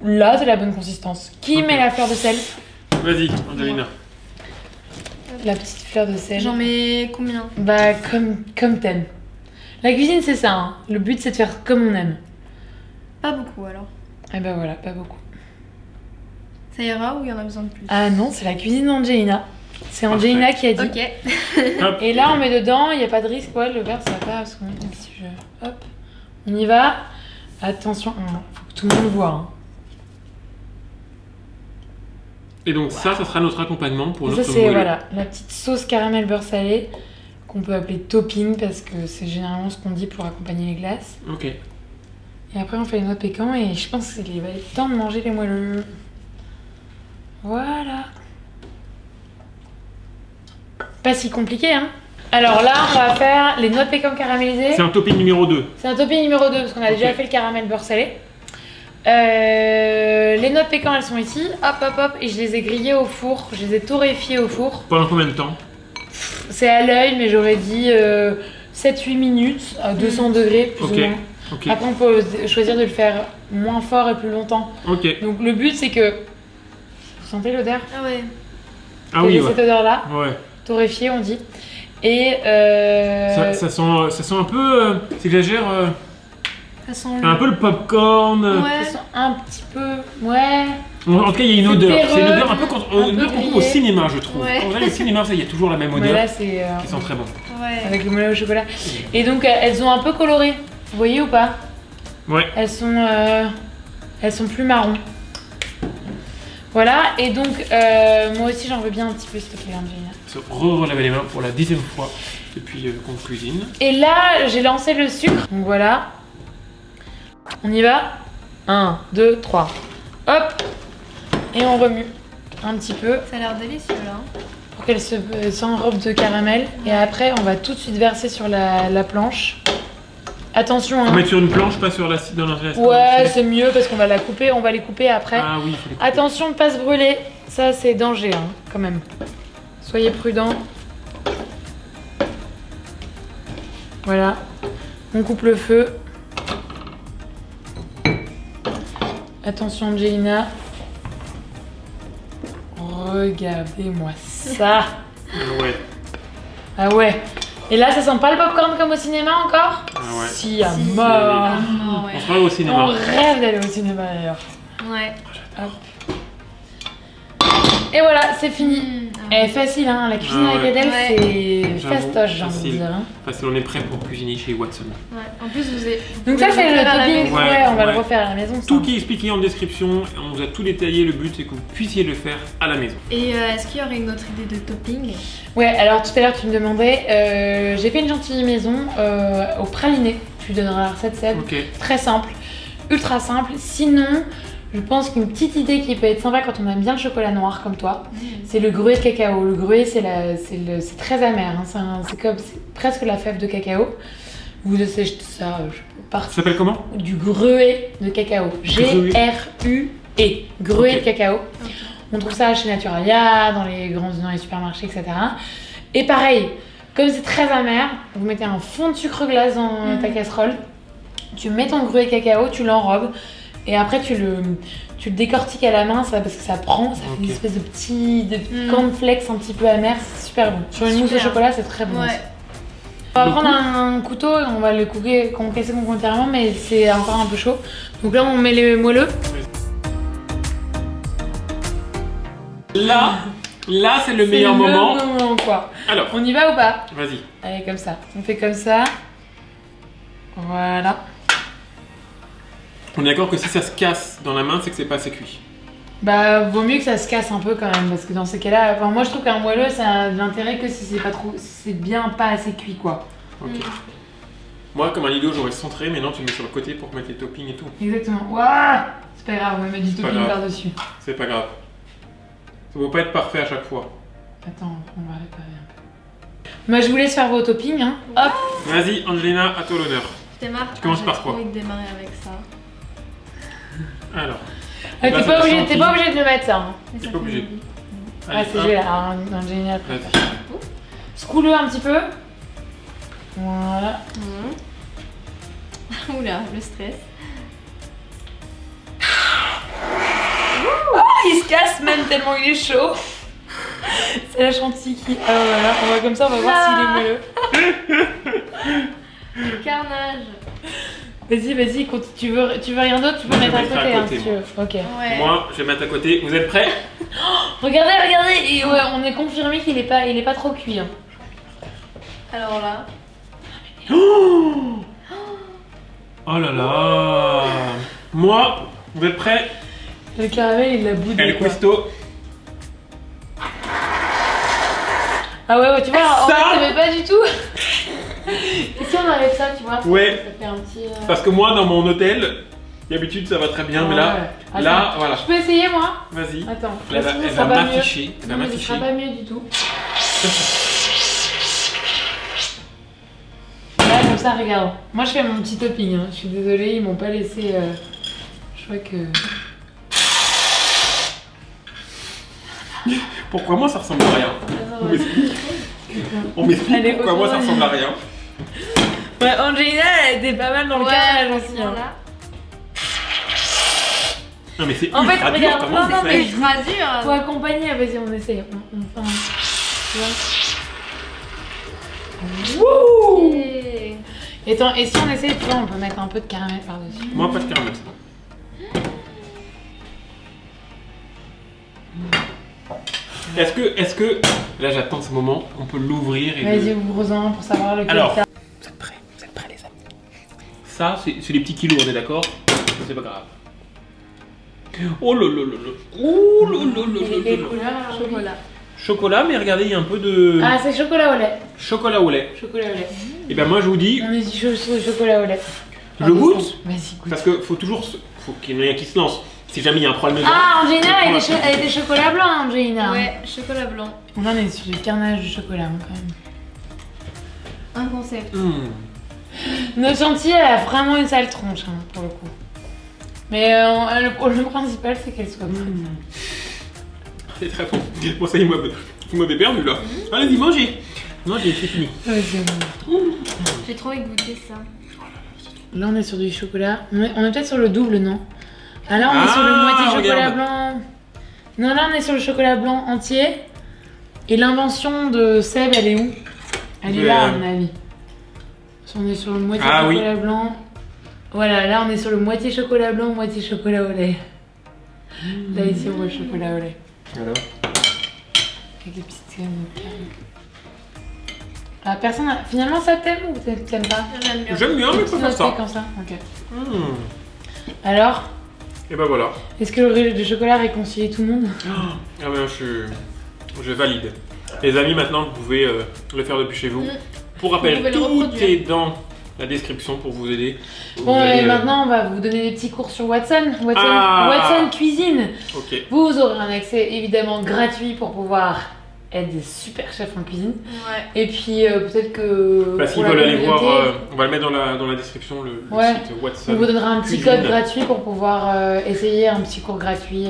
Là, c'est la bonne consistance. Qui
Ok.
met la fleur de sel?
Vas-y, Angelina.
La petite fleur de sel.
J'en mets combien?
Bah, comme t'aimes. La cuisine, c'est ça. Hein. Le but, c'est de faire comme on aime.
Pas beaucoup alors.
Et bah voilà, pas beaucoup.
Ça ira ou il y en a besoin de plus?
Ah non, c'est la cuisine d'Angelina. C'est Angelina qui a dit.
Ok.
Et là, on met dedans, il n'y a pas de risque. Ouais, le verre, ça va pas. Parce que si je... Hop, on y va. Attention, faut que tout le monde voit. Hein.
Et donc ça sera notre accompagnement pour
Et ça,
notre
c'est
moelleux.
voilà, la petite sauce caramel beurre salé qu'on peut appeler topping parce que c'est généralement ce qu'on dit pour accompagner les glaces.
Ok.
Et après, on fait les noix de pécan et je pense qu'il va être temps de manger les moelleux. Voilà. Pas si compliqué, hein. Alors là, on va faire les noix de pécan caramélisées.
C'est un topping numéro 2.
C'est un topping numéro 2 parce qu'on a
Ok.
déjà fait le caramel beurre salé. Les noix de pécan, elles sont ici. Hop, hop, hop. Et je les ai grillées au four. Je les ai torréfiées au four.
Pendant combien de temps?
C'est à l'œil, mais j'aurais dit 7-8 minutes à 200 degrés, plus
Ok.
ou moins.
Ok.
Après, on peut choisir de le faire moins fort et plus longtemps.
Ok.
Donc, le but, c'est que. Vous sentez l'odeur?
Ah ouais.
Ah
Il y
oui,
avait
ouais.
cette odeur-là,
Ouais.
torréfiée, on dit. Et.
Ça sent un peu. J'exagère.
Ça sent
Un peu le popcorn.
Ouais.
Ça sent un petit peu. Ouais.
En tout cas, il y a une
C'est
odeur.
terreux,
C'est une odeur un peu
un peu
qu'on trouve au
grillé.
cinéma, je trouve.
Ouais.
Quand on va au cinéma, il y a toujours la même
Mais
odeur
là, c'est.
qui sent très bon.
Ouais.
Avec le moelleux au chocolat. Et donc, elles ont un peu coloré. Vous voyez ou pas?
Ouais.
Elles sont plus marron. Voilà, et donc moi aussi j'en veux bien un petit peu, s'il te plaît, Angelina.
Se relaver les mains pour la 10e fois depuis qu'on cuisine.
Et là, j'ai lancé le sucre. Donc voilà. On y va. 1, 2, 3. Hop. Et on remue un petit peu
Ça a l'air délicieux là. hein.
pour qu'elle s'enrobe de caramel. Et après, on va tout de suite verser sur la planche. Attention,
Faut
hein.
mettre sur une planche, pas sur l'acide dans l'assiette.
Ouais, c'est mieux parce qu'on va la couper, on va les couper après.
Ah oui, il faut les couper.
Attention de pas se brûler, ça c'est danger hein, quand même. Soyez prudents. Voilà, on coupe le feu. Attention Angelina. Regardez-moi ça.
Ouais.
Ah ouais. Et là ça sent pas le popcorn comme au cinéma encore?
Ah ouais.
Si, à
Si,
mort.
Ah, ouais.
On se voit au
On
cinéma.
rêve d'aller au cinéma d'ailleurs.
Ouais.
Et voilà, c'est fini.
Ah
Elle est facile, hein. La cuisine
Ah
avec
ouais.
Adèle,
Ouais.
c'est
J'avoue,
fastoche, j'ai envie de
facile.
dire. hein.
Parce qu'on est prêt pour cuisiner chez Watson.
Ouais. En plus, vous êtes.
Donc ça, c'est le topping.
Ouais,
Ouais, on va
ouais.
le refaire à la maison. ça.
Tout qui est expliqué en description, on vous a tout détaillé. Le but, c'est que vous puissiez le faire à la maison.
Et est-ce qu'il y aurait une autre idée de topping?
Ouais, alors tout à l'heure, tu me demandais, j'ai fait une gentille maison au praliné. Tu donneras la recette, Seb.
Ok.
Très simple, ultra simple. Sinon, Je pense qu'une petite idée qui peut être sympa quand on aime bien le chocolat noir comme toi, c'est le gruet de cacao. Le gruet, c'est très amer, hein. C'est presque la fève de cacao. Vous achetez ça,
Ça s'appelle comment?
du gruet de cacao. G-R-U-E. Gruet de cacao.
Ok.
On trouve ça chez Naturalia, dans les supermarchés, etc. Et pareil, comme c'est très amer, vous mettez un fond de sucre glace dans ta casserole, tu mets ton gruet cacao, tu l'enrobes, et après tu le décortiques à la main, parce que ça prend, ça fait une espèce de petit cornflakes un petit peu amer, c'est super bon. Sur une mousse au chocolat, c'est très bon.
Ouais.
Aussi. On va prendre un couteau et on va le casser complémentairement, mais c'est encore un peu chaud. Donc là, on met les moelleux.
Là c'est le meilleur moment.
C'est le moment, quoi.
Alors,
On y va ou pas?
vas-y.
Allez, comme ça. On fait comme ça. Voilà.
On est d'accord que si ça se casse dans la main, c'est que c'est pas assez cuit.
Bah, vaut mieux que ça se casse un peu quand même, parce que dans ces cas-là, enfin, moi je trouve qu'un moelleux, ça a de l'intérêt que si c'est bien pas assez cuit, quoi.
Ok. Moi, comme un idiot, j'aurais centré, mais non, tu le mets sur le côté pour mettre les toppings et tout.
Exactement. Waouh! C'est pas grave, on va mettre du
C'est pas
topping
grave.
par-dessus.
C'est pas grave. Ça ne va pas être parfait à chaque fois.
Attends, on va réparer un peu. Moi, je vous laisse faire vos toppings, hein. Hop!
Vas-y, Angelina, à toi l'honneur.
T'es marre?
Tu commences par quoi?
J'ai trop envie de démarrer avec ça.
Alors.
Ah,
Là,
t'es
c'est
pas
la
obligé
chantilly.
de me mettre ça, hein.
Mais ça
T'es
fait
pas obligé.
envie.
Ah,
Allez,
c'est
hop.
génial, un génial.
Vas-y.
Secoue-le un petit peu. Voilà.
Oula, le stress.
Il se casse même tellement il est chaud. C'est la chantilly qui. Ah voilà, on va comme ça, on va voir s'il est moelleux.
Carnage.
Vas-y, tu veux rien d'autre, tu peux
Moi, je
mettre à
vais mettre
côté,
à
hein,
côté,
si tu veux. Ok.
Ouais.
Moi, je vais mettre à côté. Vous êtes prêts?
Regardez, et ouais, on est confirmé qu'il est pas trop cuit. Hein.
Alors là.
Oh là là. Moi, vous êtes prêts?
Le caramel, il l'a boudé.
El
quoi.
Cuisto.
Ah ouais, tu vois, en
Ça
fait, t'aimais pas du tout. Et si on enlève ça, tu vois?
Ouais.
Ça fait un petit.
Parce que moi, dans mon hôtel, d'habitude, ça va très bien, mais là,
Ouais.
là,
Attends,
voilà.
Je peux essayer, moi?
Vas-y.
Attends.
Elle va,
sinon,
elle
ça
va
va mieux.
m'afficher. Elle va
Non, mais ce
m'afficher.
sera pas mieux du tout. Là, comme ça, regarde. Moi, je fais mon petit topping. Hein. Je suis désolée, ils m'ont pas laissé. Je crois que.
Pourquoi moi, ça ressemble à rien? On m'explique
Allez,
pourquoi moi, ça
autrement.
ressemble à rien.
Ouais, Angelina, elle était pas mal dans le carrelage aussi.
franchement,
Hein.
là.
Non, mais c'est
En fait,
ultra dur,
regarde,
comment
non,
vous
non,
faites?
C'est ultra dur.
Faut accompagner, vas-y, on essaye. On fait un. Tu vois. Wouh!
Et-
Et si on essaye, tu vois, on peut mettre un peu de caramel par-dessus.
Moi, pas de caramel. Est-ce que, là j'attends ce moment, on peut l'ouvrir et
Vas-y, ouvre-en pour savoir lequel
Alors,
t'as.
vous êtes prêts les amis. Ça, c'est des petits kilos, on est d'accord? C'est pas grave. Oh là là là là. Oh là là là
Et
là
les
là.
couleurs,
Chocolat.
Chocolat, mais regardez, il y a un peu de
Ah, c'est chocolat au lait.
chocolat au lait.
Chocolat au lait.
Et ben moi je vous dis,
On est du chocolat au lait.
je goûte
Vas-y, goûte.
parce que faut toujours, faut qu'il y en ait un qui se lance. Si jamais il y a un problème dedans.
Ah, Angelina,
je
elle
prends
était, elle était chocolat blanc, Angelina.
Ouais, chocolat blanc.
On en est sur le carnage du chocolat, hein, quand même.
Un concept.
Notre chantilly, elle a vraiment une sale tronche, hein, pour le coup. Mais le principal, c'est qu'elle soit bonne.
C'est très bon. Bon ça y est, vous m'avez perdu là. Allez-y, mangez. Mangez, c'est fini.
Ouais, c'est bon.
J'ai trop envie de goûter ça.
Là, on est sur du chocolat. On est peut-être sur le double, non? Ah, là, on est
Ah,
sur le moitié chocolat
regarde.
blanc. Non, là, on est sur le chocolat blanc entier. Et l'invention de Seb, elle est où? Elle est là, à mon avis. On est sur le moitié
Ah, oui.
chocolat blanc. Voilà, là, on est sur le moitié chocolat blanc, moitié chocolat au lait. Là, ici, on voit le chocolat au lait.
Alors.
Avec des petites crèmes de caramel. Ah, personne a... Finalement, ça t'aime ou t'aimes pas?
J'aime bien.
J'aime bien, mais
Tu
pas
notes
comme ça.
comme ça. Ok.
Mmh.
Alors,
Et ben voilà.
est-ce que le chocolat réconcilie tout le monde?
Ah ben je valide. Les amis, maintenant vous pouvez le faire depuis chez vous. Pour rappel,
Vous pouvez le
tout
reproduire.
est dans la description pour vous aider.
Bon,
Vous
et
allez,
maintenant, on va vous donner des petits cours sur Watson.
Ah.
Watson Cuisine.
Ok.
Vous aurez un accès évidemment gratuit pour pouvoir être des super chefs en cuisine.
Ouais.
Et puis peut-être que.
Bah, s'ils
pour la
veulent aller voir,
communauté,
on va le mettre dans la description, le
Ouais.
site Watson.
on vous donnera un petit
Cuisine.
code gratuit pour pouvoir essayer un petit cours gratuit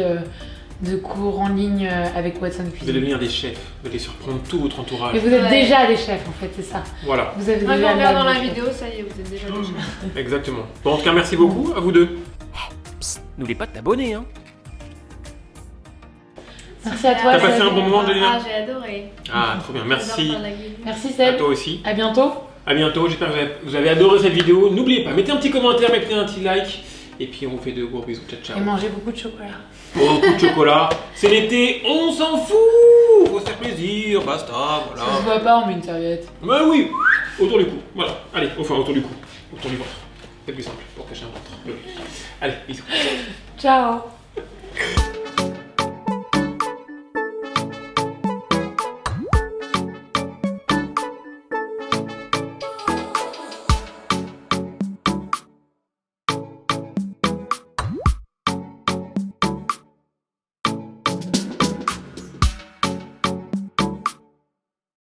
de cours en ligne avec Watson
Vous allez
Cuisine.
devenir des chefs, vous allez surprendre tout votre entourage.
Mais vous êtes
Ouais.
déjà des chefs en fait, c'est ça.
Voilà,
Vous avez
Moi, je
déjà
regarde dans la
l'âme de
vidéo, ça y est, vous êtes déjà des chefs.
exactement. Bon, en tout cas, merci beaucoup à vous deux.
Psst, n'oublie pas de t'abonner, hein.
Merci à toi.
T'as passé
Seb.
un bon moment, Angelina?
Ah, j'ai adoré.
Ah, trop bien, merci.
J'adore faire la cuisine.
Merci
À
Seb.
toi aussi.
À bientôt.
À bientôt, j'espère que vous avez adoré cette vidéo. N'oubliez pas, mettez un petit commentaire, mettez un petit like. Et puis on vous fait de gros bisous. Ciao, ciao.
Et mangez beaucoup de chocolat.
Beaucoup de chocolat. C'est l'été, on s'en fout. Faut se faire plaisir, basta,
Ça se
voilà.
voit pas, on met une serviette.
Bah oui, autour du cou. Voilà, allez, enfin autour du cou. Autour du ventre. C'est plus simple pour cacher un ventre. Allez, bisous.
Ciao.